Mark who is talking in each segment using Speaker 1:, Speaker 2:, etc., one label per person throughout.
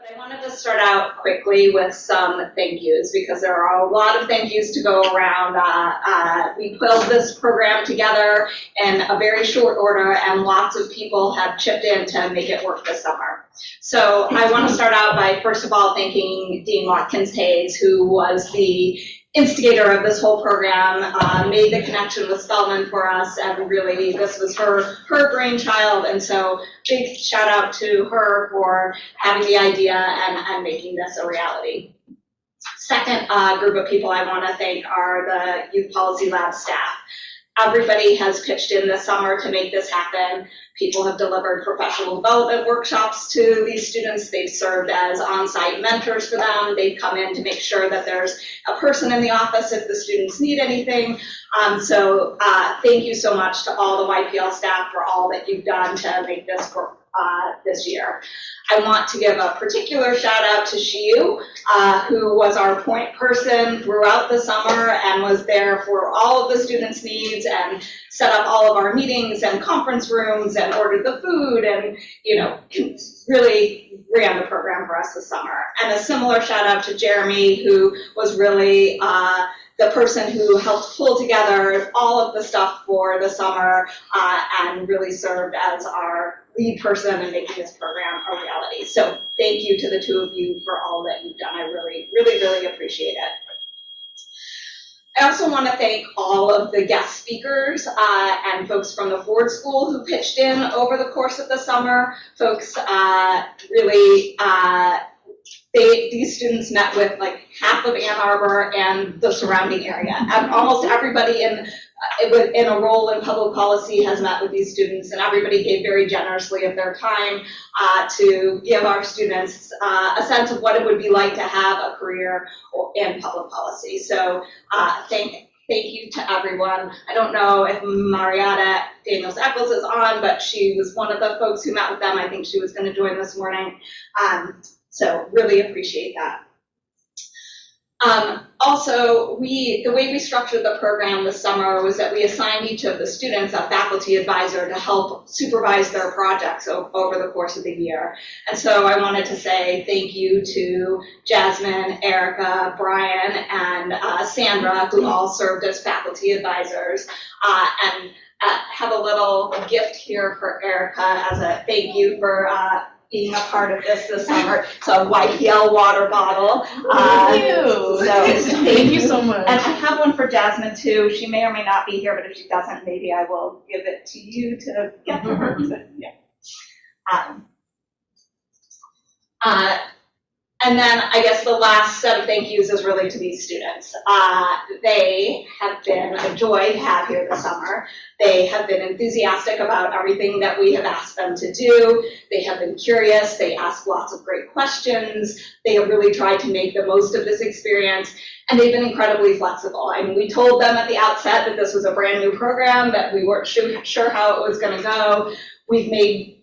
Speaker 1: But I wanted to start out quickly with some thank yous because there are a lot of thank yous to go around. We pulled this program together in a very short order and lots of people have chipped in to make it work this summer. So I want to start out by first of all thanking Dean Watkins Hayes, who was the instigator of this whole program, made the connection with Spelman for us, and really this was her brainchild, and so big shout out to her for having the idea and making this a reality. Second group of people I want to thank are the Youth Policy Lab staff. Everybody has pitched in this summer to make this happen. People have delivered professional development workshops to these students. They've served as on-site mentors for them. They've come in to make sure that there's a person in the office if the students need anything. So thank you so much to all the YPL staff for all that you've done to make this work this year. I want to give a particular shout out to Shiyu, who was our point person throughout the summer and was there for all of the students' needs and set up all of our meetings and conference rooms and ordered the food and, you know, really ran the program for us this summer. And a similar shout out to Jeremy, who was really the person who helped pull together all of the stuff for the summer and really served as our lead person in making this program a reality. So thank you to the two of you for all that you've done. I really, really, really appreciate it. I also want to thank all of the guest speakers and folks from the Ford School who pitched in over the course of the summer. Folks really, these students met with like half of Ann Arbor and the surrounding area. And almost everybody in a role in public policy has met with these students, and everybody gave very generously of their time to give our students a sense of what it would be like to have a career in public policy. So thank you to everyone. I don't know if Marietta Daniels-Eccles is on, but she was one of the folks who met with them. I think she was going to join this morning. So really appreciate that. Also, the way we structured the program this summer was that we assigned each of the students a faculty advisor to help supervise their projects over the course of the year. And so I wanted to say thank you to Jasmine, Erica, Brian, and Sandra, who all served as faculty advisors, and have a little gift here for Erica as a thank you for being a part of this summer. So a YPL water bottle.
Speaker 2: Thank you.
Speaker 1: So
Speaker 2: thank you so much.
Speaker 1: And I have one for Jasmine too. She may or may not be here, but if she doesn't, maybe I will give it to you to get to her. So, yeah. And then I guess the last set of thank yous is really to these students. They have been a joy to have here this summer. They have been enthusiastic about everything that we have asked them to do. They have been curious. They ask lots of great questions. They have really tried to make the most of this experience, and they've been incredibly flexible. I mean, we told them at the outset that this was a brand new program, that we weren't sure how it was going to go. We've made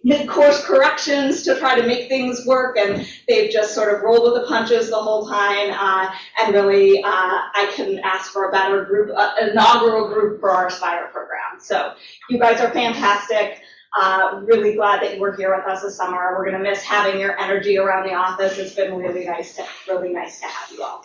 Speaker 1: mid-course corrections to try to make things work, and they've just sort of rolled with the punches the whole time, and really I couldn't ask for a better group, inaugural group for our Aspire program. So you guys are fantastic. Really glad that you were here with us this summer. We're going to miss having your energy around the office. It's been really nice to have you all.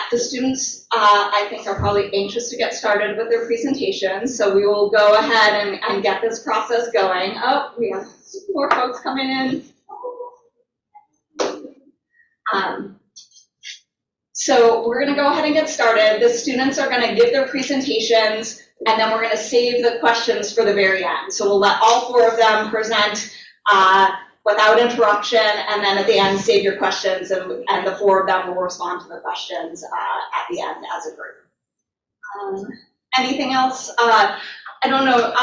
Speaker 1: The students, I think, are probably anxious to get started with their presentations, so we will go ahead and get this process going. Oh, we have more folks coming in. So we're going to go ahead and get started. The students are going to give their presentations, and then we're going to save the questions for the very end. So we'll let all four of them present without interruption, and then at the end, save your questions, and the four of them will respond to the questions at the end as a group. Anything else? I don't know,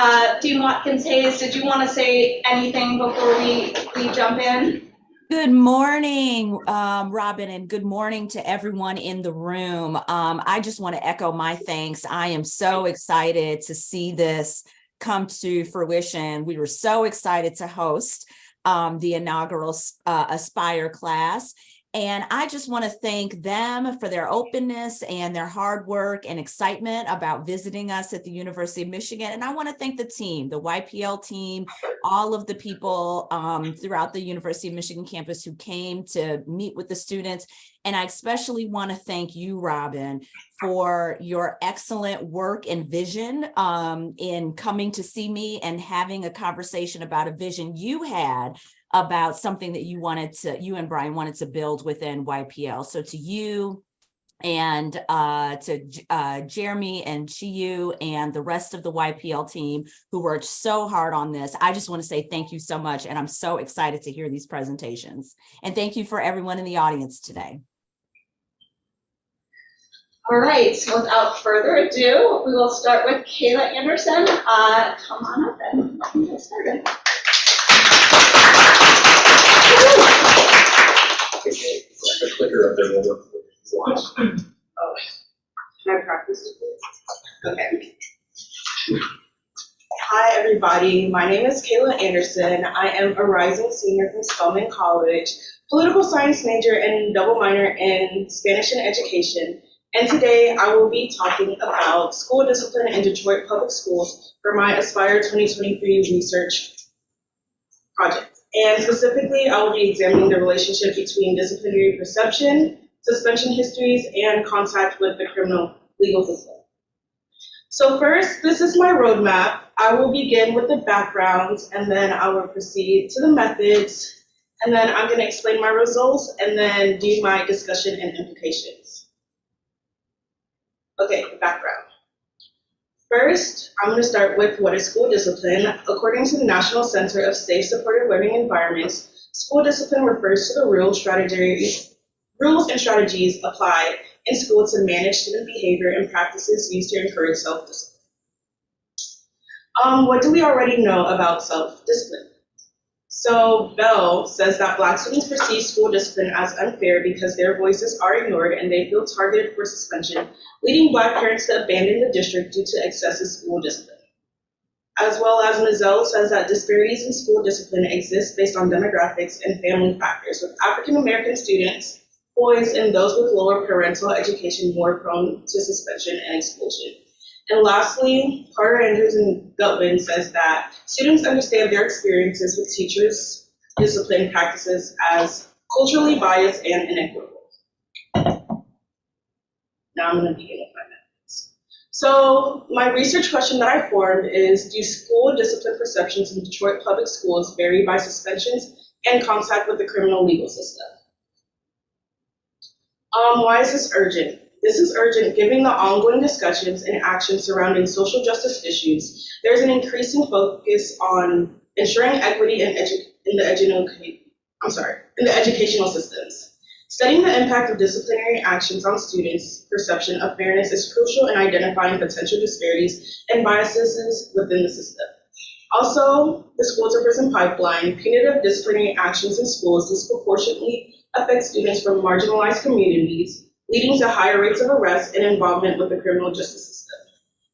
Speaker 1: Dean Watkins Hayes, did you want to say anything before we jump in?
Speaker 3: Good morning, Robin, and good morning to everyone in the room. I just want to echo my thanks. I am so excited to see this come to fruition. We were so excited to host the inaugural Aspire class. And I just want to thank them for their openness and their hard work and excitement about visiting us at the University of Michigan. And I want to thank the team, the YPL team, all of the people throughout the University of Michigan campus who came to meet with the students. And I especially want to thank you, Robin, for your excellent work and vision in coming to see me and having a conversation about a vision you had about something that you and Brian wanted to build within YPL. So to you and to Jeremy and Chiyu and the rest of the YPL team who worked so hard on this, I just want to say thank you so much. And I'm so excited to hear these presentations. And thank you for everyone in the audience today.
Speaker 1: All right, so without further ado, we will start with Kayla Anderson. Come on up and let me get started.
Speaker 4: The clicker up there will work.
Speaker 1: Oh, can I practice? Okay.
Speaker 2: Hi, everybody. My name is Kayla Anderson. I am a rising senior from Spelman College, political science major and double minor in Spanish and education. And today I will be talking about school discipline in Detroit public schools for my Aspire 2023 research project. And specifically, I will be examining the relationship between disciplinary perception, suspension histories, and contact with the criminal legal system. So first, this is my roadmap. I will begin with the background, and then I will proceed to the methods, and then I'm going to explain my results, and then do my discussion and implications. Okay, the background. First, I'm going to start with what is school discipline. According to the National Center of Safe Supportive Learning Environments, school discipline refers to the rules and strategies applied in school to manage student behavior and practices used to encourage self-discipline. What do we already know about self-discipline? So Bell says that Black students perceive school discipline as unfair because their voices are ignored and they feel targeted for suspension, leading Black parents to abandon the district due to excessive school discipline. As well as Mizell says that disparities in school discipline exist based on demographics and family factors, with African American students, boys, and those with lower parental education more prone to suspension and expulsion. And lastly, Carter, Andrews, and Gutwin says that students understand their experiences with teachers' discipline practices as culturally biased and inequitable. Now I'm going to begin with my methods. So my research question that I formed is, do school discipline perceptions in Detroit public schools vary by suspensions and contact with the criminal legal system? Why is this urgent? This is urgent given the ongoing discussions and actions surrounding social justice issues. There's an increasing focus on ensuring equity in the educational systems. Studying the impact of disciplinary actions on students' perception of fairness is crucial in identifying potential disparities and biases within the system. Also, the school to prison pipeline, punitive disciplinary actions in schools disproportionately affect students from marginalized communities, leading to higher rates of arrest and involvement with the criminal justice system.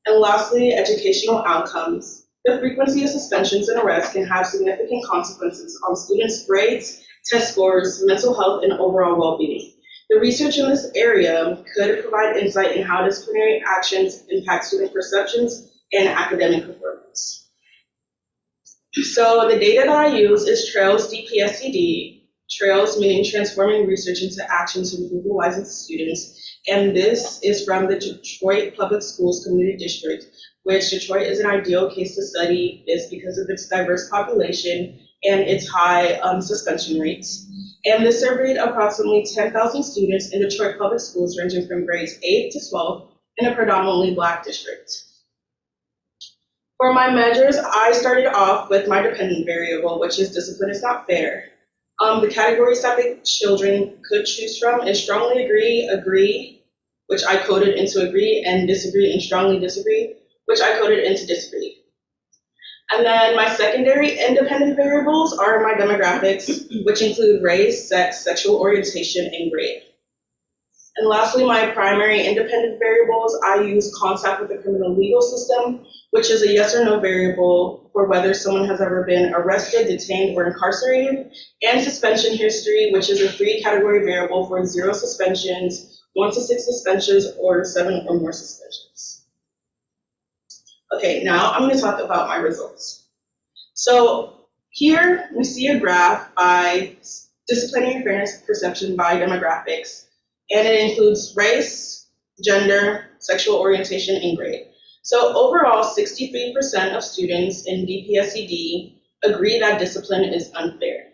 Speaker 2: And lastly, educational outcomes. The frequency of suspensions and arrests can have significant consequences on students' grades, test scores, mental health, and overall well-being. The research in this area could provide insight in how disciplinary actions impact student perceptions and academic performance. So the data that I use is TRAILS DPSCD. TRAILS meaning transforming research into action to improve the lives of students. And this is from the Detroit Public Schools Community District, which Detroit is an ideal case to study this because of its diverse population and its high suspension rates. And this surveyed approximately 10,000 students in Detroit public schools ranging from grades 8 to 12 in a predominantly Black district. For my measures, I started off with my dependent variable, which is discipline is not fair. The categories that the children could choose from is strongly agree, which I coded into agree, and disagree and strongly disagree, which I coded into disagree. And then my secondary independent variables are my demographics, which include race, sex, sexual orientation, and grade. And lastly, my primary independent variables, I use contact with the criminal legal system, which is a yes or no variable for whether someone has ever been arrested, detained, or incarcerated, and suspension history, which is a 3-category variable for 0 suspensions, 1 to 6 suspensions, or 7 or more suspensions. Okay, now I'm going to talk about my results. So here we see a graph by disciplinary fairness perception by demographics, and it includes race, gender, sexual orientation, and grade. So overall, 63% of students in DPSED agree that discipline is unfair.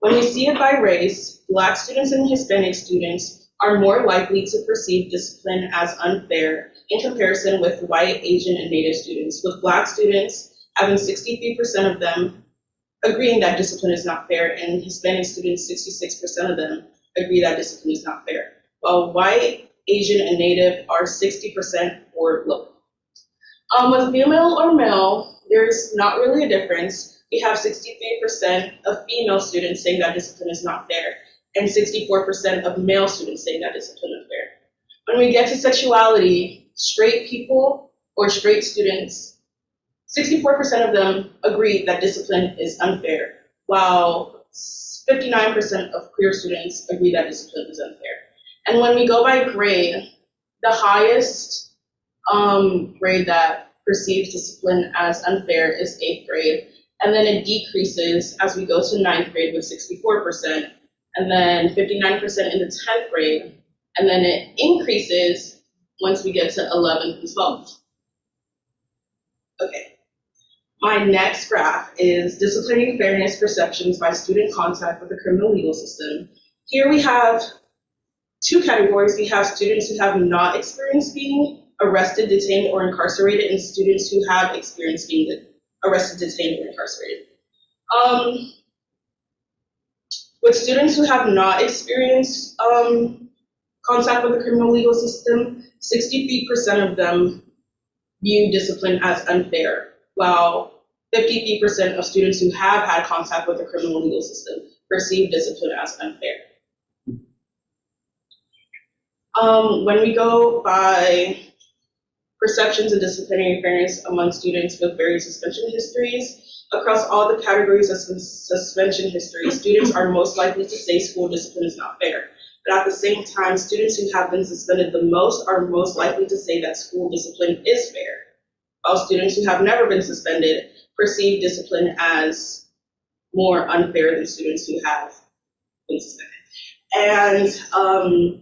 Speaker 2: When we see it by race, Black students and Hispanic students are more likely to perceive discipline as unfair in comparison with white, Asian, and Native students, with Black students having 63% of them agreeing that discipline is not fair, and Hispanic students, 66% of them agree that discipline is not fair, while white, Asian, and Native are 60% or lower. With female or male, there's not really a difference. We have 63% of female students saying that discipline is not fair, and 64% of male students saying that discipline is fair. When we get to sexuality, straight people or straight students, 64% of them agree that discipline is unfair, while 59% of queer students agree that discipline is unfair. And when we go by grade, the highest grade that perceives discipline as unfair is 8th grade, and then it decreases as we go to 9th grade with 64%, and then 59% in the 10th grade, and then it increases once we get to 11th and 12th. Okay. My next graph is disciplinary fairness perceptions by student contact with the criminal legal system. Here we have 2 categories. We have students who have not experienced being arrested, detained, or incarcerated, and students who have experienced being arrested, detained, or incarcerated. With students who have not experienced contact with the criminal legal system, 63% of them view discipline as unfair, while 53% of students who have had contact with the criminal legal system perceive discipline as unfair. When we go by perceptions of disciplinary fairness among students with various suspension histories, across all the categories of suspension history, students are most likely to say school discipline is not fair. But at the same time, students who have been suspended the most are most likely to say that school discipline is fair, while students who have never been suspended perceive discipline as more unfair than students who have been suspended. And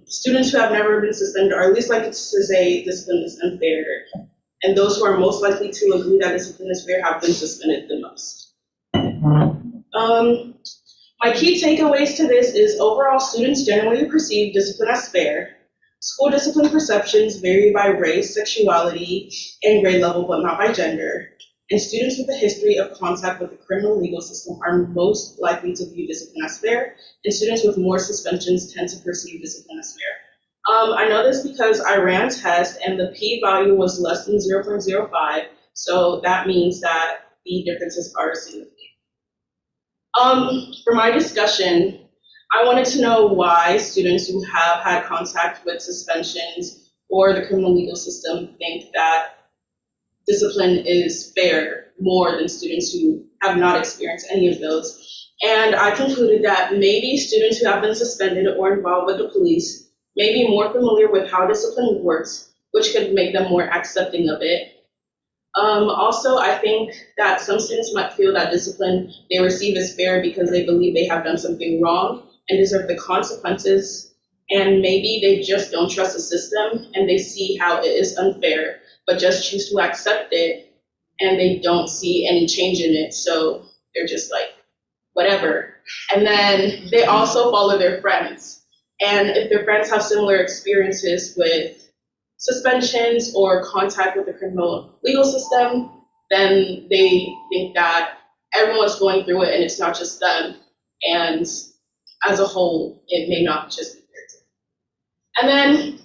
Speaker 2: students who have never been suspended are least likely to say discipline is unfair. And those who are most likely to agree that discipline is fair have been suspended the most. My key takeaways to this is overall students generally perceive discipline as fair. School discipline perceptions vary by race, sexuality, and grade level, but not by gender. And students with a history of contact with the criminal legal system are most likely to view discipline as fair, and students with more suspensions tend to perceive discipline as fair. I know this because I ran a test and the p-value was less than 0.05, so that means that the differences are significant. For my discussion, I wanted to know why students who have had contact with suspensions or the criminal legal system think that discipline is fair more than students who have not experienced any of those. And I concluded that maybe students who have been suspended or involved with the police may be more familiar with how discipline works, which could make them more accepting of it. Also, I think that some students might feel that discipline they receive is fair because they believe they have done something wrong and deserve the consequences, and maybe they just don't trust the system and they see how it is unfair, but just choose to accept it, and they don't see any change in it, so they're just like, whatever. And then they also follow their friends, and if their friends have similar experiences with suspensions or contact with the criminal legal system, then they think that everyone's going through it and it's not just them, and as a whole, it may not just be fair. And then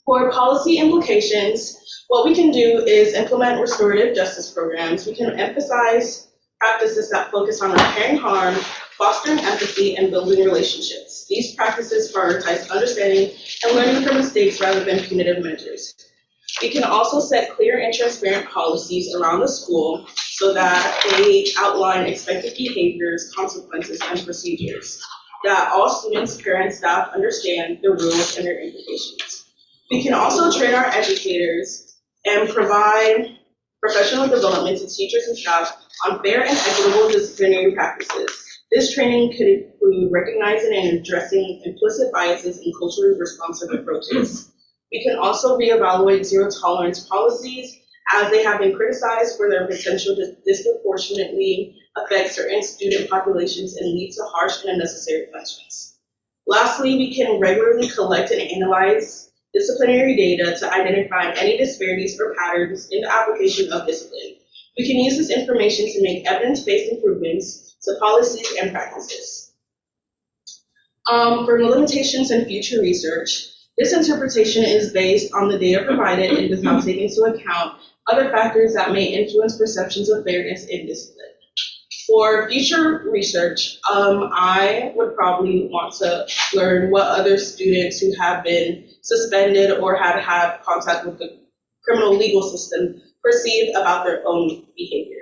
Speaker 2: for policy implications, what we can do is implement restorative justice programs. We can emphasize practices that focus on repairing harm, fostering empathy, and building relationships. These practices prioritize understanding and learning from mistakes rather than punitive measures. We can also set clear and transparent policies around the school so that they outline expected behaviors, consequences, and procedures, that all students, parents, staff understand the rules and their implications. We can also train our educators and provide professional development to teachers and staff on fair and equitable disciplinary practices. This training could include recognizing and addressing implicit biases and culturally responsive approaches. We can also reevaluate zero tolerance policies as they have been criticized for their potential to disproportionately affect certain student populations and lead to harsh and unnecessary punishments. Lastly, we can regularly collect and analyze disciplinary data to identify any disparities or patterns in the application of discipline. We can use this information to make evidence-based improvements to policies and practices. For limitations in future research, this interpretation is based on the data provided and does not take into account other factors that may influence perceptions of fairness in discipline. For future research, I would probably want to learn what other students who have been suspended or have had contact with the criminal legal system perceive about their own behavior.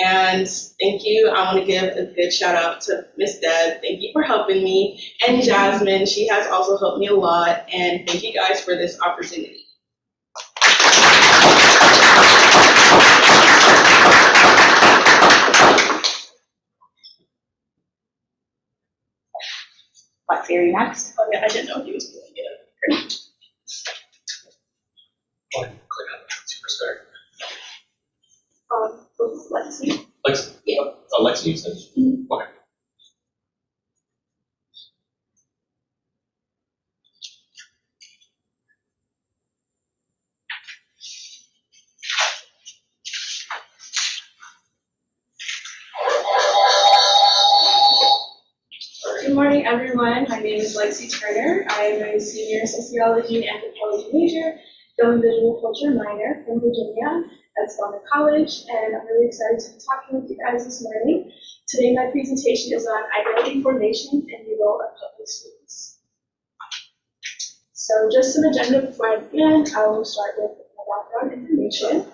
Speaker 2: And thank you. I want to give a good shout out to Miss Deb. Thank you for helping me. And Jasmine, she has also helped me a lot. And thank you guys for this opportunity.
Speaker 5: Lexi, are you next?
Speaker 2: Oh yeah, I didn't know he was doing it.
Speaker 4: Click on superstar.
Speaker 2: Let's see.
Speaker 4: Lexi?
Speaker 2: Yeah.
Speaker 4: Oh, Lexi, you said? Okay.
Speaker 6: Good morning, everyone. My name is Lexi Turner. I am a senior sociology and anthropology major, film and visual culture minor from Virginia at Spelman College, and I'm really excited to be talking with you guys this morning. Today, my presentation is on identity formation and the role of public schools. So just some agenda before I begin. I will start with my background information,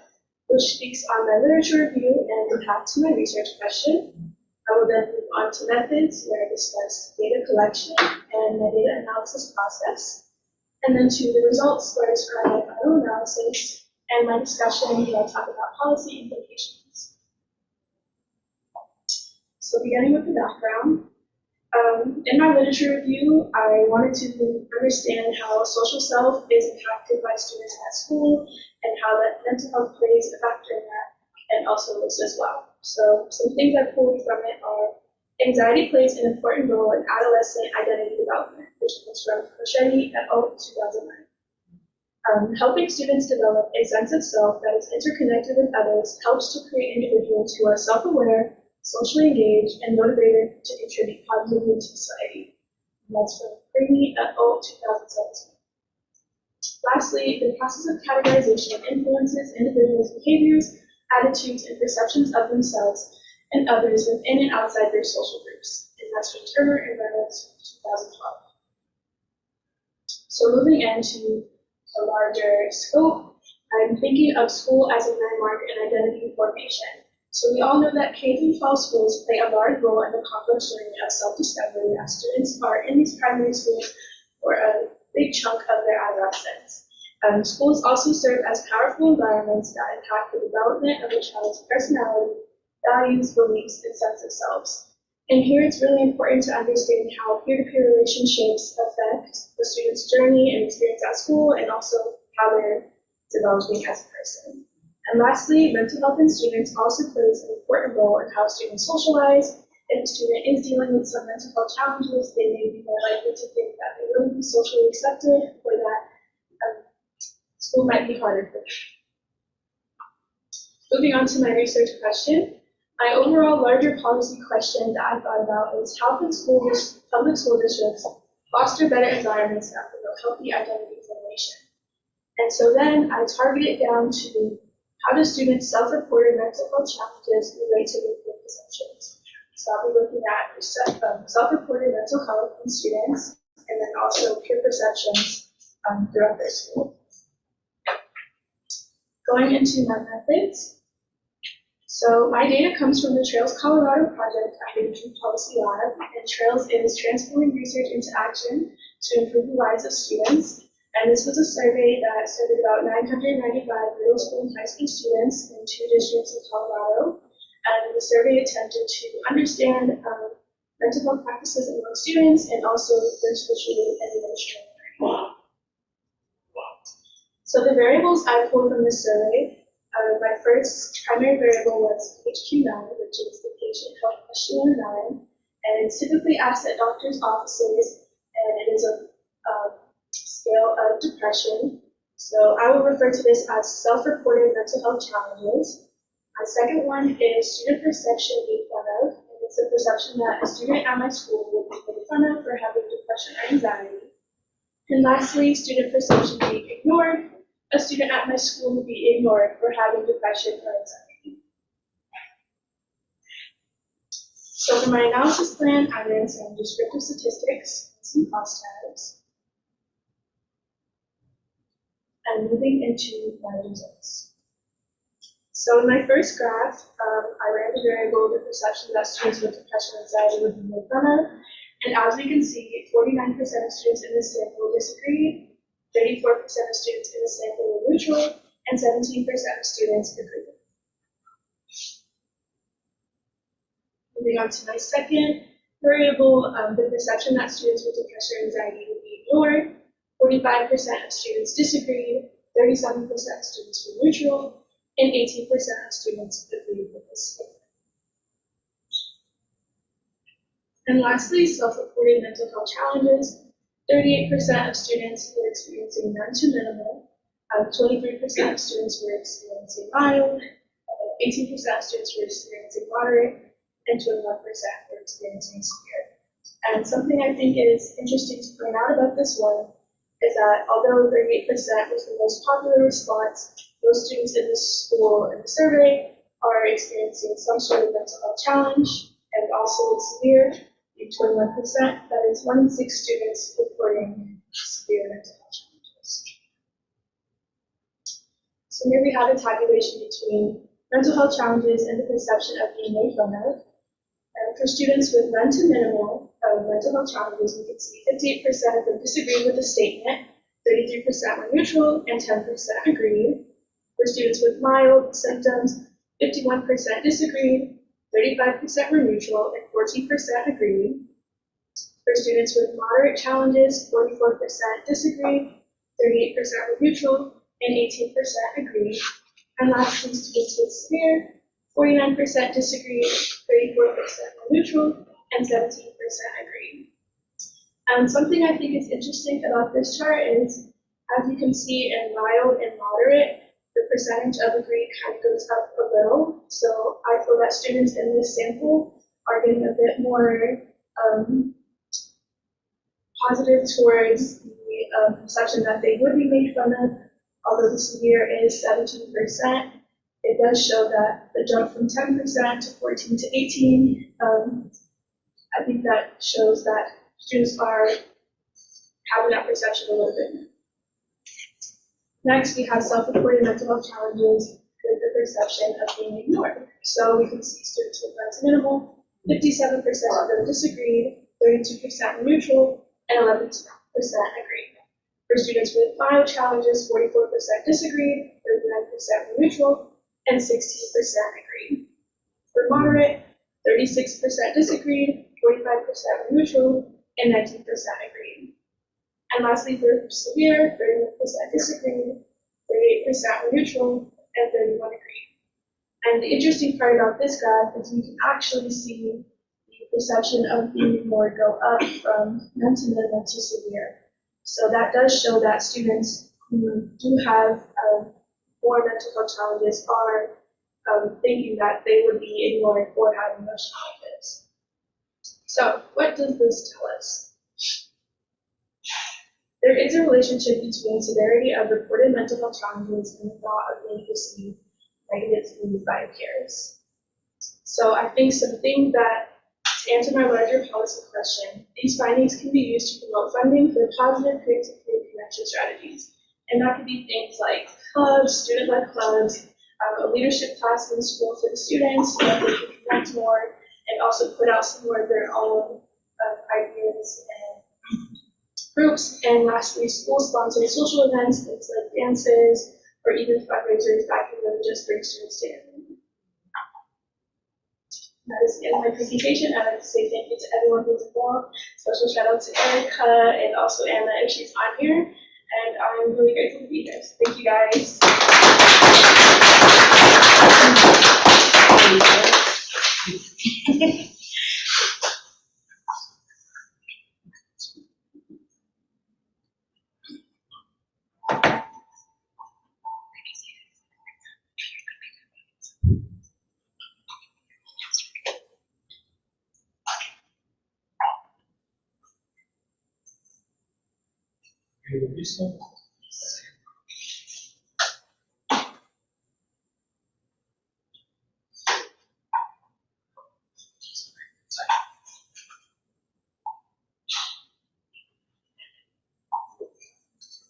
Speaker 6: which speaks on my literature review and the path to my research question. I will then move on to methods, where I discuss data collection and my data analysis process, and then to the results, where I describe my final analysis and my discussion, where I talk about policy implications. So beginning with the background, in my literature review, I wanted to understand how social self is impacted by students at school and how that mental health plays a factor in that, and also this as well. So some things I pulled from it are anxiety plays an important role in adolescent identity development, which comes from Crocetti et al. 2009. Helping students develop a sense of self that is interconnected with others helps to create individuals who are self-aware, socially engaged, and motivated to contribute positively to society. And that's from Creamy et al. 2017. Lastly, the process of categorization influences individuals' behaviors, attitudes, and perceptions of themselves and others within and outside their social groups. And that's from Turner and Reynolds, 2012. So moving into a larger scope, I'm thinking of school as a landmark in identity formation. So we all know that K-12 schools play a large role in the complex journey of self-discovery as students are in these primary schools for a big chunk of their adolescence. Schools also serve as powerful environments that impact the development of a child's personality, values, beliefs, and sense of selves. And here it's really important to understand how peer-to-peer relationships affect the student's journey and experience at school, and also how they're developing as a person. And lastly, mental health in students also plays an important role in how students socialize. If a student is dealing with some mental health challenges, they may be more likely to think that they wouldn't be socially accepted, or that school might be harder for them. Moving on to my research question, my overall larger policy question that I thought about is how can public school districts foster better environments that promote healthy identity formation? And so then I targeted it down to How do students' self-reported mental health challenges relate to their peer perceptions? So I'll be looking at self-reported mental health in students, and then also peer perceptions throughout their school. Going into my methods. So my data comes from the Trails Colorado project I did in Policy Lab, and Trails is transforming research into action to improve the lives of students. And this was a survey that studied about 995 middle school and high school students in 2 districts in Colorado. And the survey attempted to understand mental health practices among students and also their social and emotional learning. So the variables I pulled from this survey, my first primary variable was HQ9, which is the patient health questionnaire 9, and it's typically asked at doctors' offices, and it is a scale of depression. So I will refer to this as self-reported mental health challenges. My second one is student perception made fun of, and it's the perception that a student at my school would be made fun of for having depression or anxiety. And lastly, student perception being ignored. A student at my school would be ignored for having depression or anxiety. So for my analysis plan, I ran some descriptive statistics and some cost tags. And moving into my results. So in my first graph, I ran the variable the perception that students with depression and anxiety would be made fun of. And as we can see, 49% of students in this sample disagreed, 34% of students in this sample were neutral, and 17% of students agreed. Moving on to my second variable, the perception that students with depression and anxiety would be ignored. 45% of students disagreed, 37% of students were neutral, and 18% of students agreed with this statement. And lastly, self-reported mental health challenges. 38% of students were experiencing none to minimal, 23% of students were experiencing mild, 18% of students were experiencing moderate, and 21% were experiencing severe. And something I think is interesting to point out about this one is that although 38% was the most popular response, those students in this school in the survey are experiencing some sort of mental health challenge, and also severe, 21%, that is 1 in 6 students reporting severe mental health challenges. So here we have a tabulation between mental health challenges and the perception of being made fun of. And for students with none to minimal mental health challenges, we can see 58% of them disagreed with the statement, 33% were neutral, and 10% agreed. For students with mild symptoms, 51% disagreed, 35% were neutral, and 14% agreed. For students with moderate challenges, 44% disagreed, 38% were neutral, and 18% agreed. And lastly, students with severe, 49% disagreed, 34% were neutral, and 17% agreed. And something I think is interesting about this chart is, as you can see in mild and moderate, the percentage of agreed kind of goes up a little. So I feel that students in this sample are getting a bit more positive towards the perception that they would be made fun of. Although the severe is 17%, it does show that the jump from 10% to 14 to 18, I think that shows that students are having that perception a little bit more. Next, we have self-reported mental health challenges with the perception of being ignored. So we can see students with none to minimal, 57% of them disagreed, 32% were neutral, and 11% agreed. For students with mild challenges, 44% disagreed, 39% were neutral, and 16% agreed. For moderate, 36% disagreed, 45% were neutral, and 19% agreed. And lastly, for severe, 31% disagreed, 38% were neutral, and 31 agreed. And the interesting part about this graph is you can actually see the perception of being ignored go up from none to minimal to severe. So that does show that students who do have more mental health challenges are thinking that they would be ignored for having those challenges. So what does this tell us? There is a relationship between severity of reported mental health challenges and the thought of being perceived negative food by peers. So I think some things that, to answer my larger policy question, these findings can be used to promote funding for positive peer-to-peer connection strategies. And that could be things like clubs, student-led clubs, a leadership class in school for the students so that they can connect more and also put out some more of their own ideas and groups. And lastly, school-sponsored social events, things like dances or even fundraisers that can really just bring students together. That is the end of my presentation. I'd like to say thank you to everyone who's involved. Special shout out to Erica and also Anna if she's on here. And I'm really grateful to be here. So thank you guys.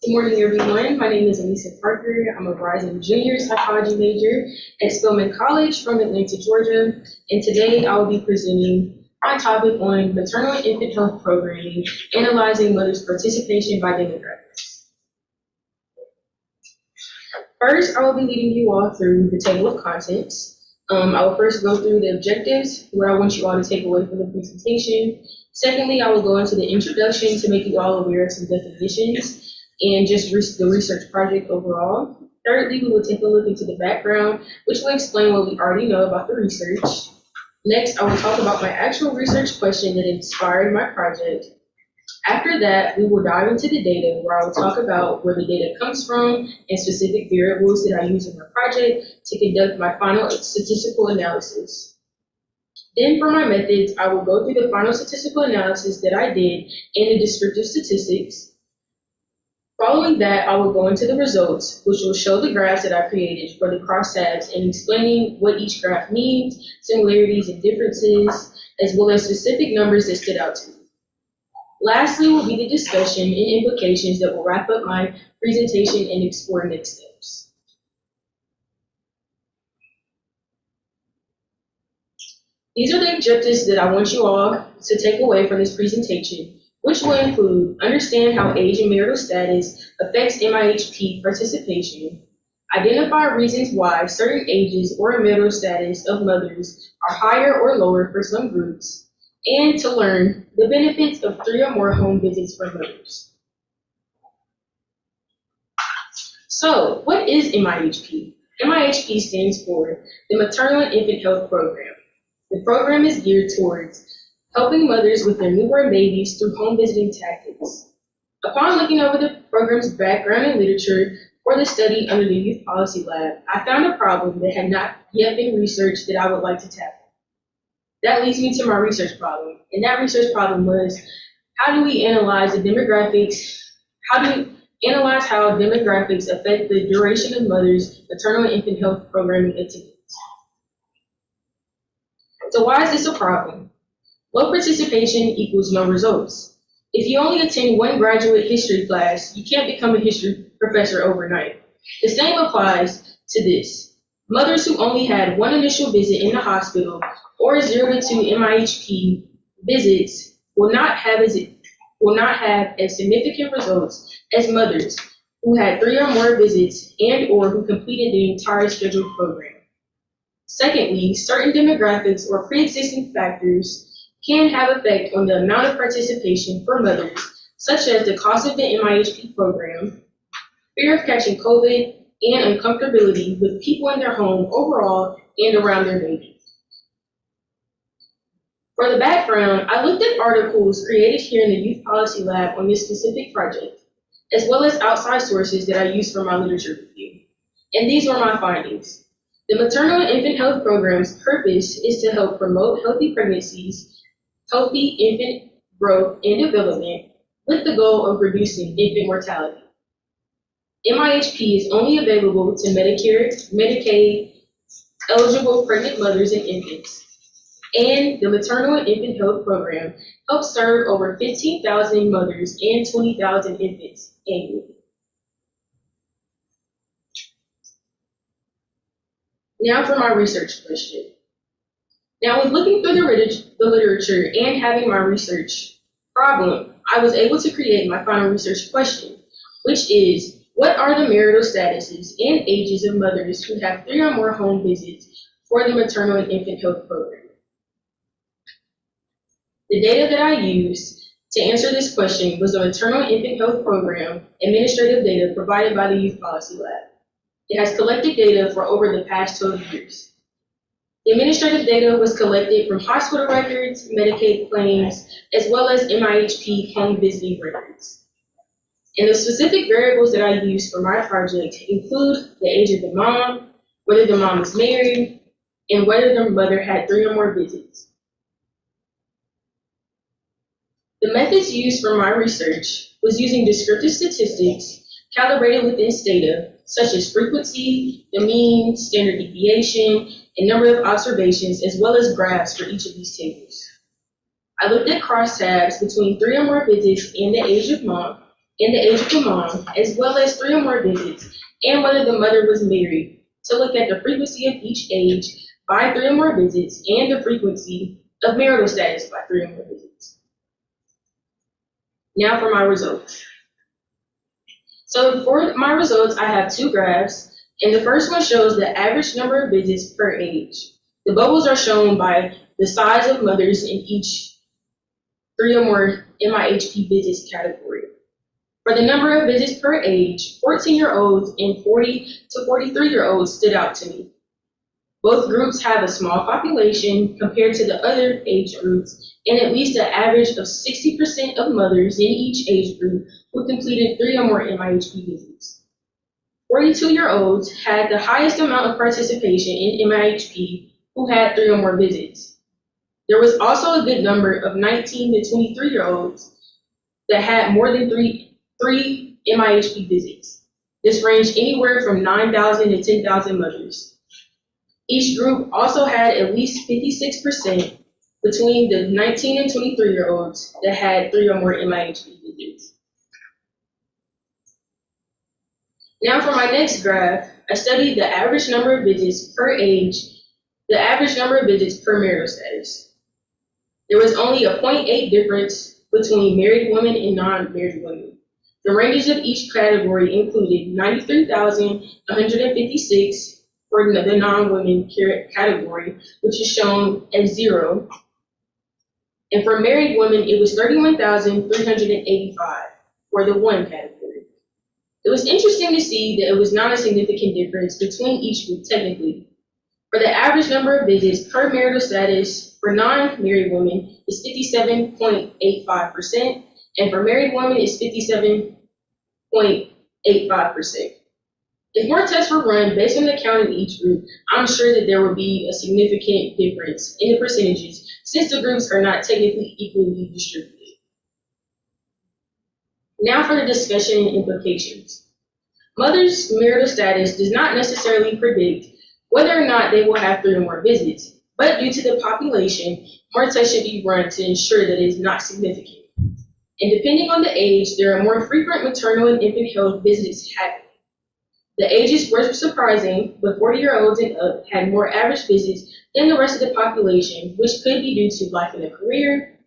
Speaker 7: Good morning, everyone. My name is Anissa Parker. I'm a rising junior psychology major at Spelman College from Atlanta, Georgia. And today I will be presenting my topic on maternal and infant health programming, analyzing mothers' participation by demographics. First, I will be leading you all through the table of contents. I will first go through the objectives, what I want you all to take away from the presentation. Secondly, I will go into the introduction to make you all aware of some definitions and just the research project overall. Thirdly, we will take a look into the background, which will explain what we already know about the research. Next, I will talk about my actual research question that inspired my project. After that, we will dive into the data, where I will talk about where the data comes from and specific variables that I use in my project to conduct my final statistical analysis. Then for my methods, I will go through the final statistical analysis that I did and the descriptive statistics. Following that, I will go into the results, which will show the graphs that I created for the crosstabs and explaining what each graph means, similarities and differences, as well as specific numbers that stood out to me. Lastly will be the discussion and implications that will wrap up my presentation and explore next steps. These are the objectives that I want you all to take away from this presentation, which will include understand how age and marital status affects MIHP participation, identify reasons why certain ages or marital status of mothers are higher or lower for some groups, and to learn the benefits of 3 or more home visits for mothers. So, what is MIHP? MIHP stands for the Maternal and Infant Health Program. The program is geared towards helping mothers with their newborn babies through home visiting tactics. Upon looking over the program's background and literature for the study under the Youth Policy Lab, I found a problem that had not yet been researched that I would like to tackle. That leads me to my research problem, and that research problem was, how do we analyze the demographics, how demographics affect the duration of mothers' maternal and infant health programming activities? So why is this a problem? Low participation equals no results. If you only attend one graduate history class, you can't become a history professor overnight. The same applies to this. Mothers who only had one initial visit in the hospital or 0 to 2 MIHP visits will not have as significant results as mothers who had 3 or more visits and or who completed the entire scheduled program. Secondly, certain demographics or pre-existing factors can have effect on the amount of participation for mothers, such as the cost of the MIHP program, fear of catching COVID, and uncomfortability with people in their home overall and around their baby. For the background, I looked at articles created here in the Youth Policy Lab on this specific project, as well as outside sources that I used for my literature review. And these were my findings. The maternal and infant health program's purpose is to help promote healthy pregnancies, healthy infant growth and development, with the goal of reducing infant mortality. MIHP is only available to Medicare, Medicaid, eligible pregnant mothers and infants. And the Maternal and Infant Health Program helps serve over 15,000 mothers and 20,000 infants annually. Now for my research question. Now, with looking through the literature and having my research problem, I was able to create my final research question, which is, what are the marital statuses and ages of mothers who have 3 or more home visits for the Maternal and Infant Health Program? The data that I used to answer this question was the Maternal and Infant Health Program administrative data provided by the Youth Policy Lab. It has collected data for over the past 12 years. The administrative data was collected from hospital records, Medicaid claims, as well as MIHP home visiting records. And the specific variables that I used for my project include the age of the mom, whether the mom is married, and whether the mother had 3 or more visits. The methods used for my research was using descriptive statistics calibrated with this data, such as frequency, the mean, standard deviation, and number of observations, as well as graphs for each of these tables. I looked at crosstabs between 3 or more visits and the age of the mom, as well as 3 or more visits, and whether the mother was married, to look at the frequency of each age by 3 or more visits and the frequency of marital status by 3 or more visits. Now for my results. So for my results, I have 2 graphs, and the first one shows the average number of visits per age. The bubbles are shown by the size of mothers in each 3 or more MIHP visits category. For the number of visits per age, 14-year-olds and 40 to 43-year-olds stood out to me. Both groups have a small population compared to the other age groups, and at least an average of 60% of mothers in each age group who completed 3 or more MIHP visits. 42-year-olds had the highest amount of participation in MIHP who had 3 or more visits. There was also a good number of 19 to 23-year-olds that had more than three MIHP visits. This ranged anywhere from 9,000 to 10,000 mothers. Each group also had at least 56% between the 19 and 23-year-olds that had 3 or more MIHP visits. Now for my next graph, I studied the average number of visits per age, the average number of visits per marital status. There was only a 0.8 difference between married women and non-married women. The ranges of each category included 93,156 for the non-women category, which is shown as 0. And for married women, it was 31,385 for the 1 category. It was interesting to see that it was not a significant difference between each group technically. For the average number of visits per marital status for non-married women is 57.85%, and for married women is 57.85%. If more tests were run based on the count in each group, I'm sure that there would be a significant difference in the percentages since the groups are not technically equally distributed. Now for the discussion and implications. Mothers' marital status does not necessarily predict whether or not they will have 3 or more visits, but due to the population, more tests should be run to ensure that it is not significant. And depending on the age, there are more frequent maternal and infant health visits happening. The ages were surprising, but 40-year-olds and up had more average visits than the rest of the population, which could be due to life in a career,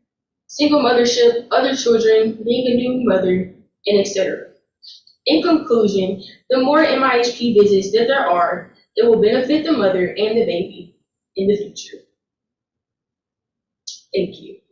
Speaker 7: single mothership, other children, being a new mother, and etc. In conclusion, the more MIHP visits that there are, it will benefit the mother and the baby in the future. Thank you.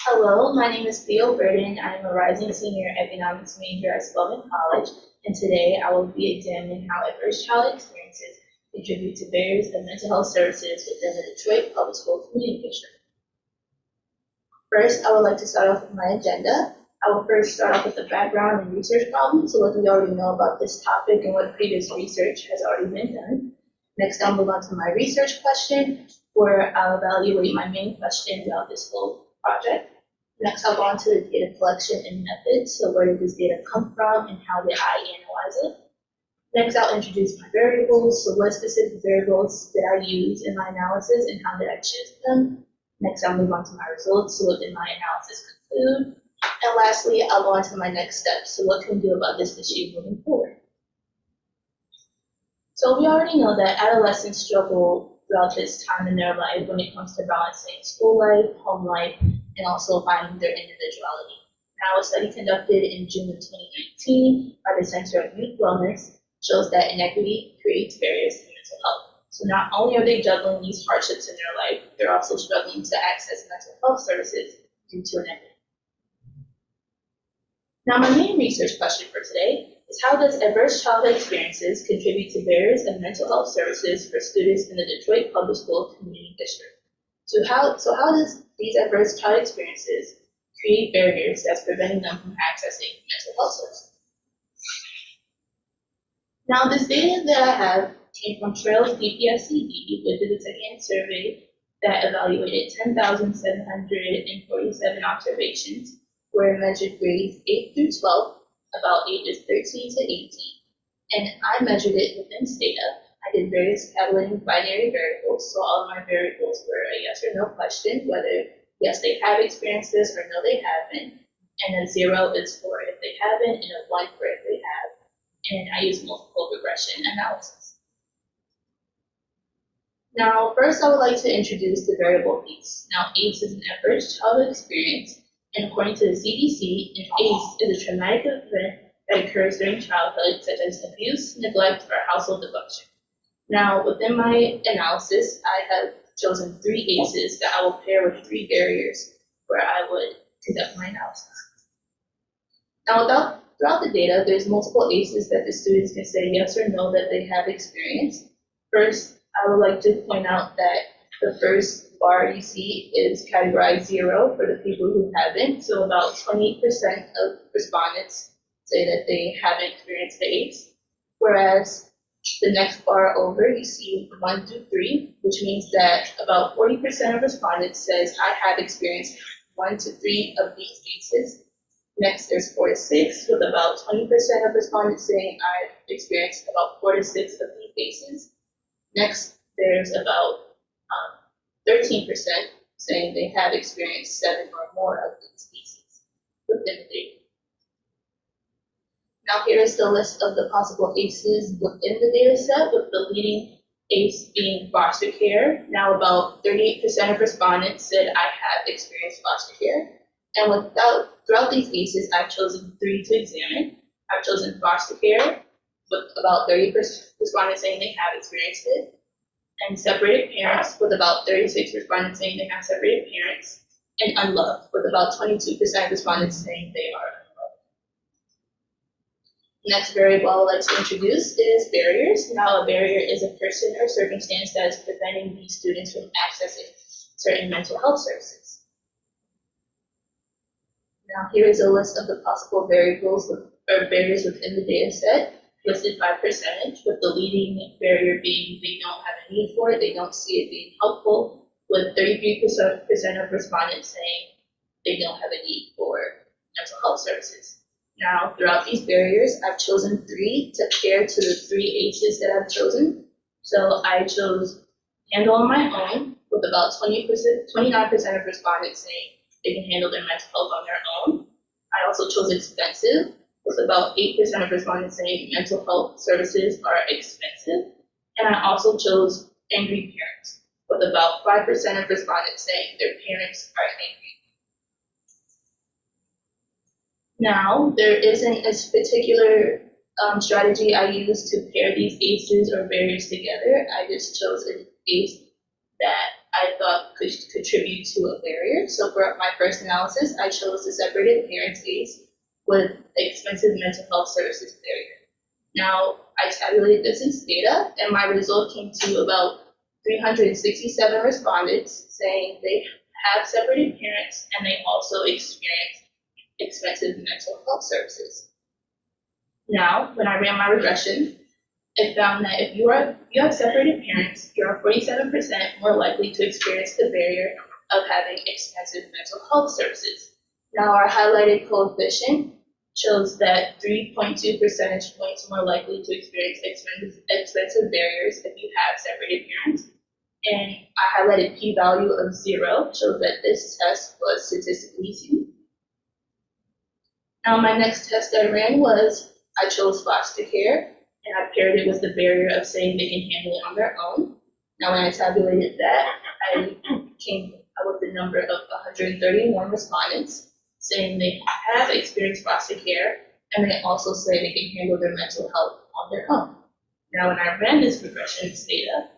Speaker 5: Hello, my name is Theo Burden. I am a rising senior economics major at Spelman College, and today I will be examining how adverse child experiences contribute to barriers of mental health services within the Detroit Public School Community District. First, I would like to start off with my agenda. I will first start off with the background and research problems, so what do we already know about this topic and what previous research has already been done. Next, I'll move on to my research question, where I'll evaluate my main question throughout this whole project. Next, I'll go on to the data collection and methods, so where did this data come from and how did I analyze it. Next, I'll introduce my variables, so what specific variables did I use in my analysis and how did I choose them. Next, I'll move on to my results, so what did my analysis conclude. And lastly, I'll go on to my next steps, so what can we do about this issue moving forward. So we already know that adolescents struggle throughout this time in their life when it comes to balancing school life, home life, and also finding their individuality. Now, a study conducted in June of 2019 by the Center of Youth Wellness shows that inequity creates barriers to mental health. So not only are they juggling these hardships in their life, they're also struggling to access mental health services due to inequity. Now, my main research question for today is how does adverse childhood experiences contribute to barriers in mental health services for students in the Detroit Public School Community District? So how does these adverse childhood experiences create barriers that's preventing them from accessing mental health services? Now, this data that I have came from Trails DPSCD, which is a second survey that evaluated 10,747 observations where it measured grades 8 through 12, about ages 13 to 18. And I measured it within this data. I did various tabulating binary variables, so all of my variables were a yes or no question, whether yes, they have experienced this or no, they haven't. And a 0 is for if they haven't, and a 1 for if they have. And I use multiple regression analysis. Now, first I would like to introduce the variable ACE. Now, ACE is an adverse childhood experience, and according to the CDC, an ACE is a traumatic event that occurs during childhood, such as abuse, neglect, or household dysfunction. Now, within my analysis, I have chosen 3 ACEs that I will pair with 3 barriers where I would conduct my analysis. Now, throughout the data, there's multiple ACEs that the students can say yes or no that they have experienced. First, I would like to point out that the first bar you see is categorized 0 for the people who haven't. So about 28% of respondents say that they haven't experienced the ACE. Whereas the next bar over, you see 1 through 3, which means that about 40% of respondents says I have experienced 1 to 3 of these ACEs. Next, there's 4 to 6, with about 20% of respondents saying I've experienced about 4 to 6 of these ACEs. Next, there's about 13% saying they have experienced 7 or more of these ACEs within the data. Now, here is the list of the possible ACEs within the data set, with the leading ACE being foster care. Now, about 38% of respondents said I have experienced foster care. And throughout these ACEs, I've chosen 3 to examine. I've chosen foster care, with about 30% respondents saying they have experienced it, and separated parents, with about 36 respondents saying they have separated parents, and unloved, with about 22% of respondents saying they are unloved. Next variable I would like to introduce is barriers. Now, a barrier is a person or circumstance that is preventing these students from accessing certain mental health services. Now, here is a list of the possible variables or barriers within the data set, listed by percentage, with the leading barrier being they don't have a need for it, they don't see it being helpful, with 33% of respondents saying they don't have a need for mental health services. Now, throughout these barriers, I've chosen 3 to pair to the 3 ACEs that I've chosen. So I chose handle on my own, with about 29% of respondents saying they can handle their mental health on their own. I also chose expensive, with about 8% of respondents saying mental health services are expensive. And I also chose angry parents, with about 5% of respondents saying their parents are angry. Now, there isn't a particular strategy I use to pair these ACEs or barriers together. I just chose an ACE that I thought could contribute to a barrier. So for my first analysis, I chose the separated parents ACE with expensive mental health services barrier. Now, I tabulated this as data, and my result came to about 367 respondents saying they have separated parents and they also experience expensive mental health services. Now, when I ran my regression, it found that if you have separated parents, you are 47% more likely to experience the barrier of having expensive mental health services. Now, our highlighted coefficient shows that 3.2 percentage points more likely to experience expensive barriers if you have separated parents. And I highlighted p-value of 0 shows that this test was statistically significant. Now, my next test I ran was I chose foster care, and I paired it with the barrier of saying they can handle it on their own. Now, when I tabulated that, I came up with the number of 131 respondents saying they have experienced foster care, and they also say they can handle their mental health on their own. Now, when I ran this regression data,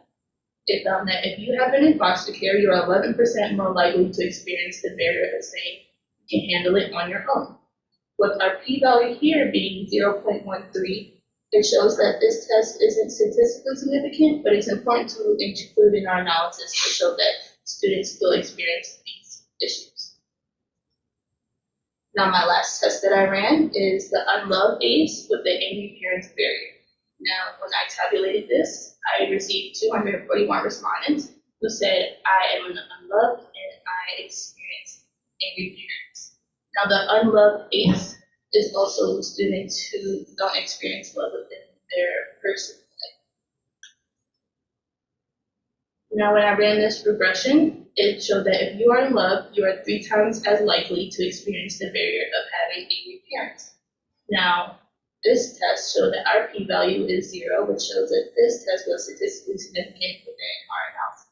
Speaker 5: it found that if you have been in foster care, you are 11% more likely to experience the barrier of saying you can handle it on your own. With our p-value here being 0.13, it shows that this test isn't statistically significant, but it's important to include in our analysis to show that students still experience these issues. Now, my last test that I ran is the unloved ACE with the angry parents barrier. Now, when I tabulated this, I received 241 respondents who said, I am unloved and I experience angry parents. Now, the unloved ACE is also students who don't experience love within their personal life. Now, when I ran this regression, it showed that if you are in love, you are 3 times as likely to experience the barrier of having angry parents. Now, this test showed that our p-value is 0, which shows that this test was statistically significant within our analysis.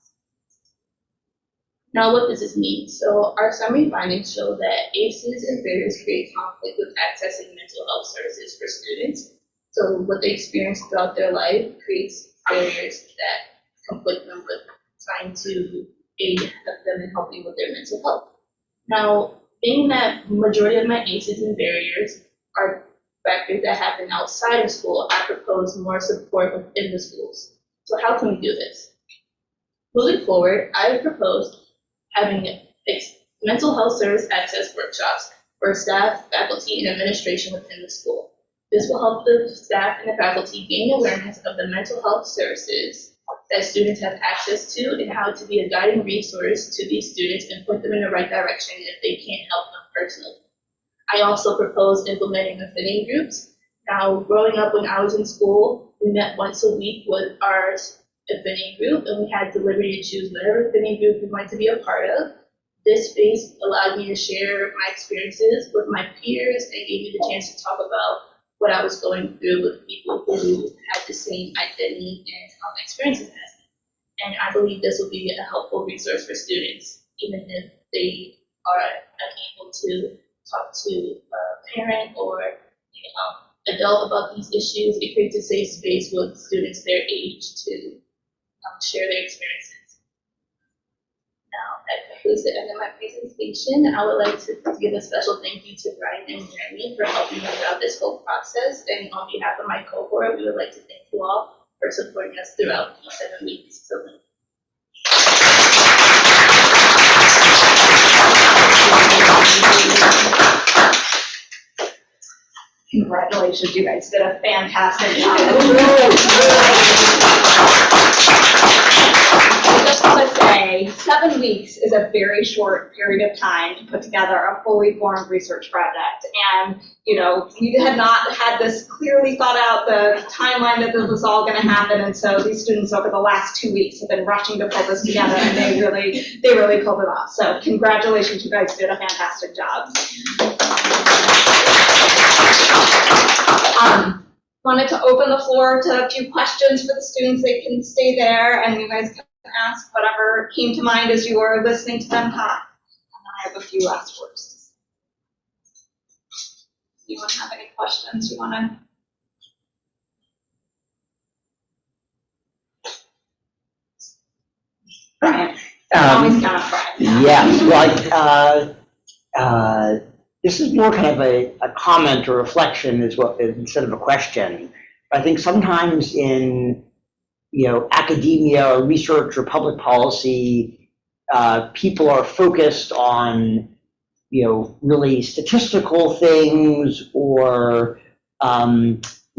Speaker 5: Now, what does this mean? So our summary findings show that ACEs and barriers create conflict with accessing mental health services for students. So what they experience throughout their life creates barriers that conflict them with trying to aid them in helping with their mental health. Now, being that majority of my ACEs and barriers are factors that happen outside of school, I propose more support within the schools. So how can we do this? Moving forward, I would propose having mental health service access workshops for staff, faculty, and administration within the school. This will help the staff and the faculty gain awareness of the mental health services that students have access to and how to be a guiding resource to these students and point them in the right direction if they can't help them personally. I also propose implementing affinity groups. Now, growing up when I was in school, we met once a week with our affinity group, and we had the liberty to choose whatever affinity group we wanted to be a part of. This space allowed me to share my experiences with my peers and gave me the chance to talk about what I was going through with people who had the same identity and experiences as me. And I believe this will be a helpful resource for students, even if they are unable to talk to a parent or adult about these issues. It creates a safe space with students their age to share their experiences. Now, that concludes the end of my presentation. I would like to give a special thank you to Brian and Jeremy for helping me throughout this whole process. And on behalf of my cohort, we would like to thank you all for supporting us throughout these 7 weeks. So,
Speaker 1: Congratulations, you guys did a fantastic job. I just want to say, 7 weeks is a very short period of time to put together a fully formed research project. And, you know, we had not had this clearly thought out, the timeline that this was all going to happen. And so these students over the last 2 weeks have been rushing to pull this together, and they really pulled it off. So congratulations, you guys did a fantastic job. Wanted to open the floor to a few questions for the students. They can stay there and you guys can ask whatever came to mind as you were listening to them talk. And I have a few last words. Do you want to have any questions you want to? Brian. Always count on Brian.
Speaker 8: Yeah, well, this is more kind of a comment or reflection instead of a question. I think sometimes in, academia or research or public policy, people are focused on, really statistical things or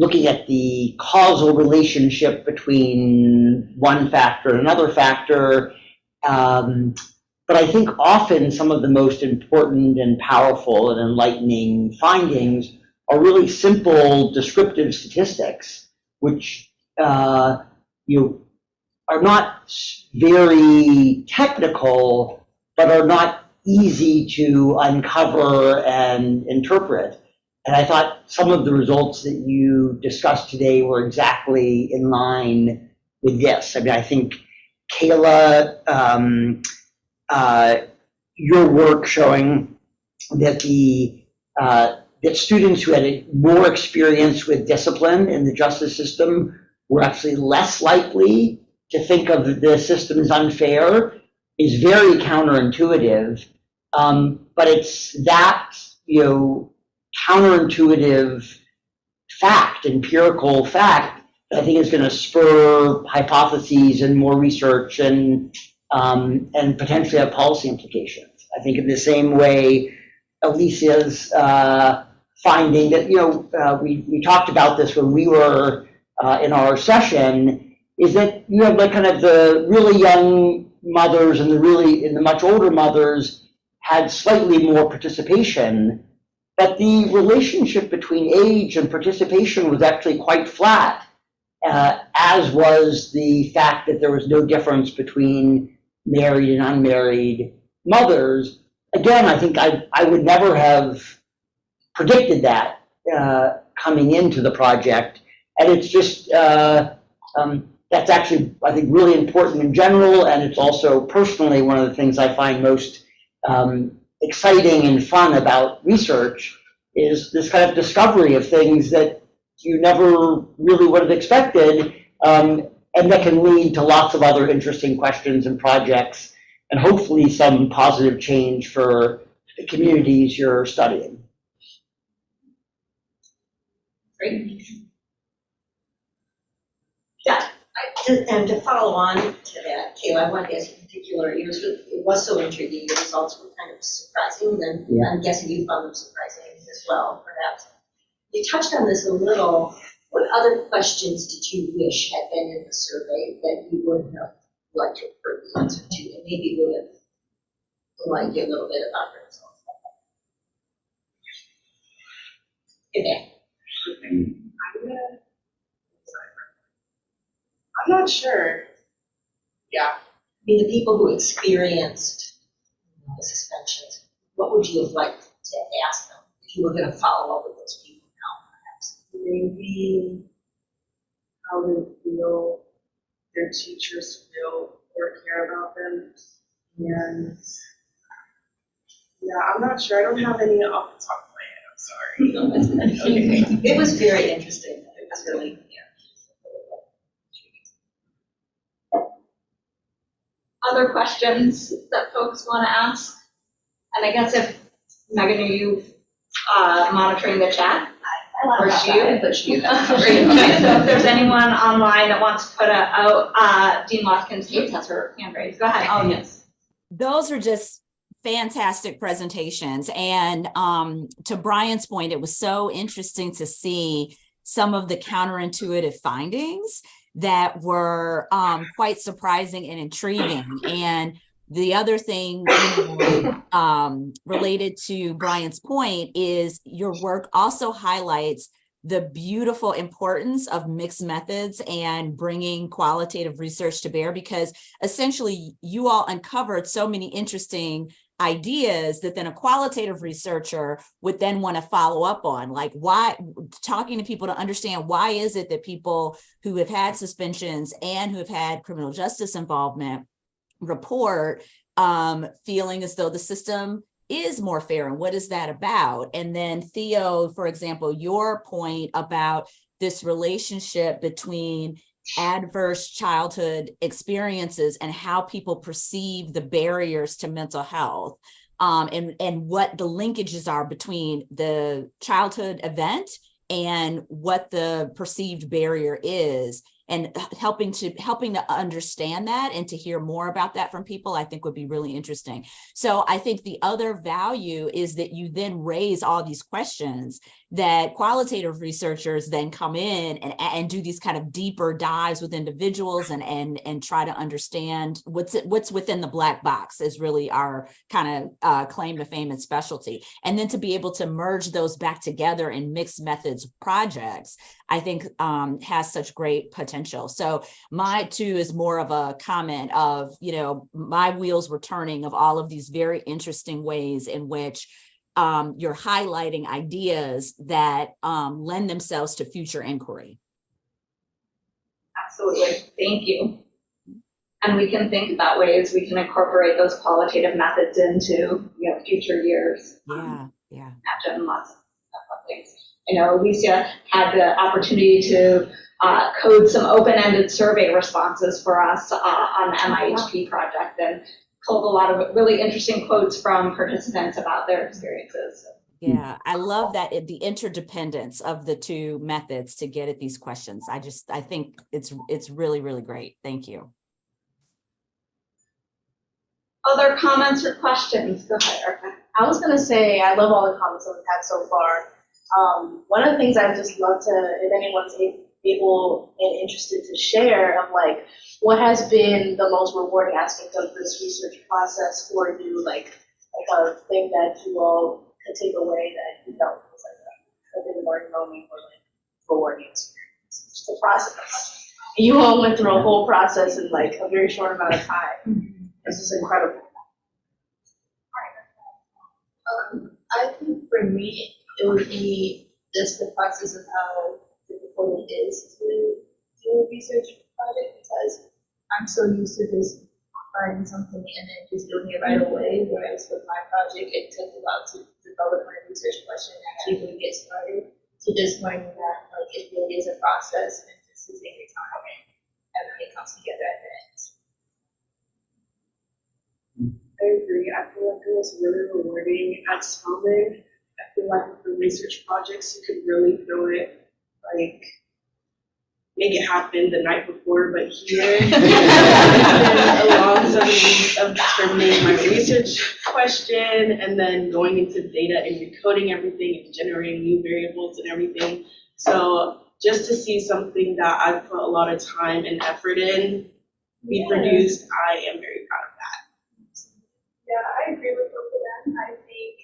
Speaker 8: looking at the causal relationship between one factor and another factor. But I think often some of the most important and powerful and enlightening findings are really simple descriptive statistics, which are not very technical, but are not easy to uncover and interpret. And I thought some of the results that you discussed today were exactly in line with this. I mean, I think, Kayla, your work showing that that students who had more experience with discipline in the justice system were actually less likely to think of the system as unfair is very counterintuitive. But it's that, counterintuitive fact, empirical fact, that I think is going to spur hypotheses and more research and potentially have policy implications. I think in the same way, Alicia's finding that, we talked about this when we were in our session, is that you have like kind of the really young mothers and the much older mothers had slightly more participation, but the relationship between age and participation was actually quite flat, as was the fact that there was no difference between married and unmarried mothers. Again, I think I would never have predicted that coming into the project, and it's just that's actually, I think, really important in general, and it's also personally one of the things I find most exciting and fun about research is this kind of discovery of things that you never really would have expected, and that can lead to lots of other interesting questions and projects, and hopefully some positive change for the communities you're studying.
Speaker 1: Great.
Speaker 9: And to follow on to that, Kayla, I wanted to ask you in particular, it was so intriguing, your results were kind of surprising, and I'm guessing you found them surprising as well, perhaps. You touched on this a little. What other questions did you wish had been in the survey that you would have liked to have heard the answer to, and maybe would have enlightened you a little bit about the results? Okay.
Speaker 2: I'm not sure. Yeah.
Speaker 9: I mean, the people who experienced the suspensions, what would you have liked to ask them if you were going to follow up with those people now, perhaps?
Speaker 2: Maybe how they feel their teachers feel or care about them. And yeah, I'm not sure. I don't have any off the top of my head. I'm sorry.
Speaker 9: No, that's okay. It was very interesting. It was really,
Speaker 1: Other questions that folks want to ask? And I guess if, Megan, are you monitoring the chat? Or she? So if there's anyone online that wants to put out, Dean Watkins Gates has her hand raised. Go ahead. Oh, yes.
Speaker 3: Those are just fantastic presentations. And to Brian's point, it was so interesting to see some of the counterintuitive findings that were quite surprising and intriguing. And the other thing related to Brian's point is your work also highlights the beautiful importance of mixed methods and bringing qualitative research to bear, because essentially you all uncovered so many interesting ideas that then a qualitative researcher would then want to follow up on, like why, talking to people to understand why is it that people who have had suspensions and who have had criminal justice involvement report feeling as though the system is more fair, and what is that about? And then Theo, for example, your point about this relationship between adverse childhood experiences and how people perceive the barriers to mental health, and what the linkages are between the childhood event and what the perceived barrier is. and helping to understand that and to hear more about that from people, I think would be really interesting. So I think the other value is that you then raise all these questions that qualitative researchers then come in and do these kind of deeper dives with individuals and try to understand what's within the black box is really our kind of claim to fame and specialty. And then to be able to merge those back together in mixed methods projects, I think has such great potential. So my too is more of a comment of, you know, my wheels were turning of all of these very interesting ways in which you're highlighting ideas that lend themselves to future inquiry.
Speaker 1: Absolutely, thank you. And we can think about ways we can incorporate those qualitative methods into, you know, future years.
Speaker 3: Yeah.
Speaker 1: Imagine lots of things. You know, Alicia had the opportunity to code some open-ended survey responses for us on the MIHP project, and pulled a lot of really interesting quotes from participants about their experiences.
Speaker 3: Yeah, I love that the interdependence of the two methods to get at these questions. I think it's really, really great. Thank you.
Speaker 1: Other comments or questions? Go ahead, Erica.
Speaker 10: I was gonna say, I love all the comments that we've had so far. One of the things I'd just love to, if anyone's able and interested to share of like, what has been the most rewarding aspect of this research process for you, like a thing that you all could take away that you felt was like a good learning moment or like rewarding experience. Just the process. You all went through a whole process in like a very short amount of time. This is incredible.
Speaker 5: I think for me, it would be just the process of how difficult it is to do a research project, because I'm so used to just finding something and then just doing it right away, whereas with my project, it took a while to develop my research question and actually really get started. So just learning that like it really is a process and just to take your time and everything comes together at the end.
Speaker 2: I agree. I feel like it was really rewarding at Spelman. I feel like with the research projects, you could really feel it, like, make it happen the night before, but here, it's been a long 7 weeks of determining my research question and then going into data and recoding everything and generating new variables and everything. So just to see something that I put a lot of time and effort in be produced, I am very proud of that.
Speaker 6: Yeah, I agree with both of them. I think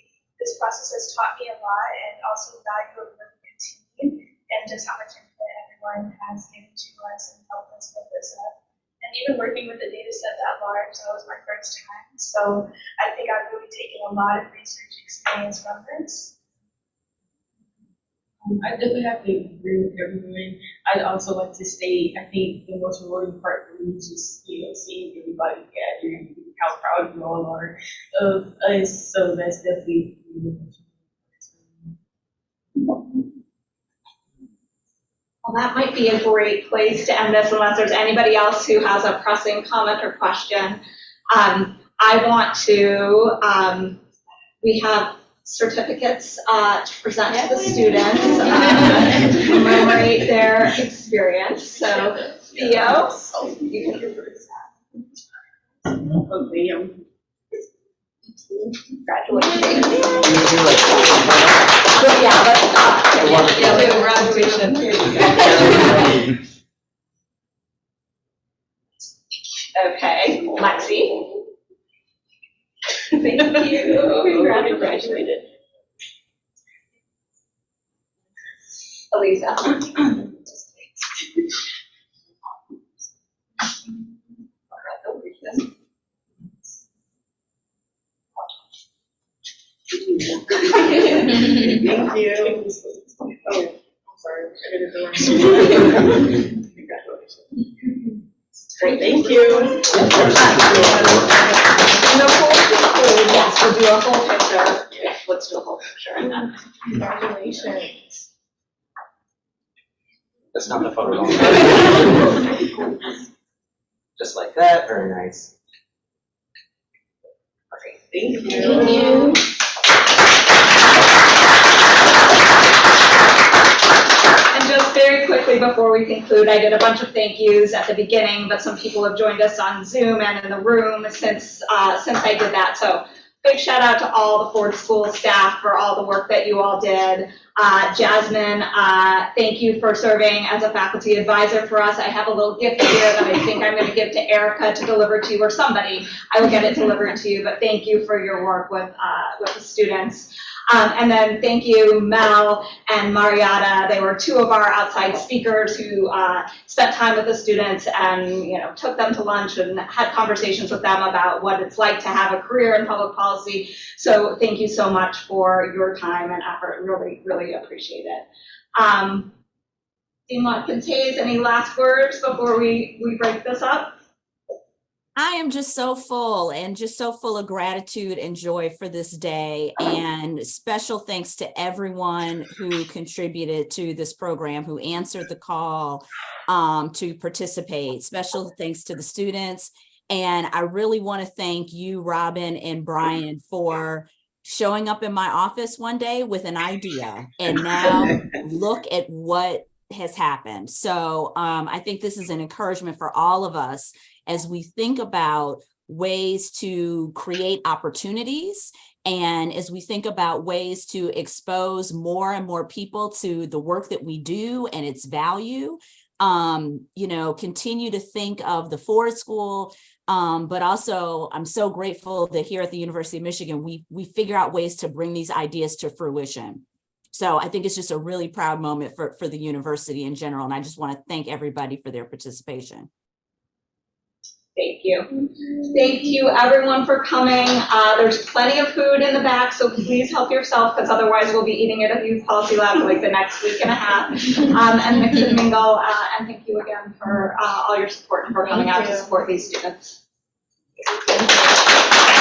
Speaker 6: this process has taught me a lot, and also the value of living a team and just how much input everyone has given to us and helped us build this up. And even working with the data set that large, that was my first time. So I think I've really taken a lot of research experience from this.
Speaker 7: I definitely have to agree with everyone. I'd also like to say, I think the most rewarding part for me is just, seeing everybody gather and how proud you all are of us. So that's definitely.
Speaker 1: Well, that might be a great place to end this unless there's anybody else who has a pressing comment or question. I want to, we have certificates to present to the students to commemorate their experience. So Theo, you can do this. Congratulations. Yeah, let's graduation. Okay, Lexi. Thank you. Congratulated. Elisa.
Speaker 2: Thank you. Oh, I'm sorry. I didn't know. Congratulations.
Speaker 1: Great,
Speaker 2: Thank you.
Speaker 1: And the whole picture, yes, we'll do a whole picture. Yeah, let's do a whole picture and then.
Speaker 10: Congratulations.
Speaker 4: That's not the photo. Just like that, very nice.
Speaker 2: Thank you.
Speaker 10: Thank you.
Speaker 1: And just very quickly before we we conclude, I did a bunch of thank yous at the beginning, but some people have joined us on Zoom and in the room since I did that. So big shout out to all the Ford School staff for all the work that you all did. Jasmine, thank you for serving as a faculty advisor for us. I have a little gift here that I think I'm going to give to Erica to deliver to you, or somebody. I will get it delivered to you, but thank you for your work with the students. And then thank you, Mel and Marietta. They were two of our outside speakers who spent time with the students and, you know, took them to lunch and had conversations with them about what it's like to have a career in public policy. So thank you so much for your time and effort. Really, really appreciate it. Dean Watkins-Hayes, any last words before we break this up?
Speaker 3: I am just so full of gratitude and joy for this day, and special thanks to everyone who contributed to this program, who answered the call to participate. Special thanks to the students. And I really want to thank you, Robin and Brian, for showing up in my office one day with an idea. And now look at what has happened. So I think this is an encouragement for all of us as we think about ways to create opportunities, and as we think about ways to expose more and more people to the work that we do and its value. You know, continue to think of the Ford School, but also I'm so grateful that here at the University of Michigan, we figure out ways to bring these ideas to fruition. So I think it's just a really proud moment for the university in general. And I just want to thank everybody for their participation.
Speaker 1: Thank you. Thank you, everyone, for coming. There's plenty of food in the back, so please help yourself, because otherwise we'll be eating it at Youth Policy Lab for like the next week and a half. And mix and mingle. And thank you again for all your support and for coming out to support these students.
Speaker 10: Thank you.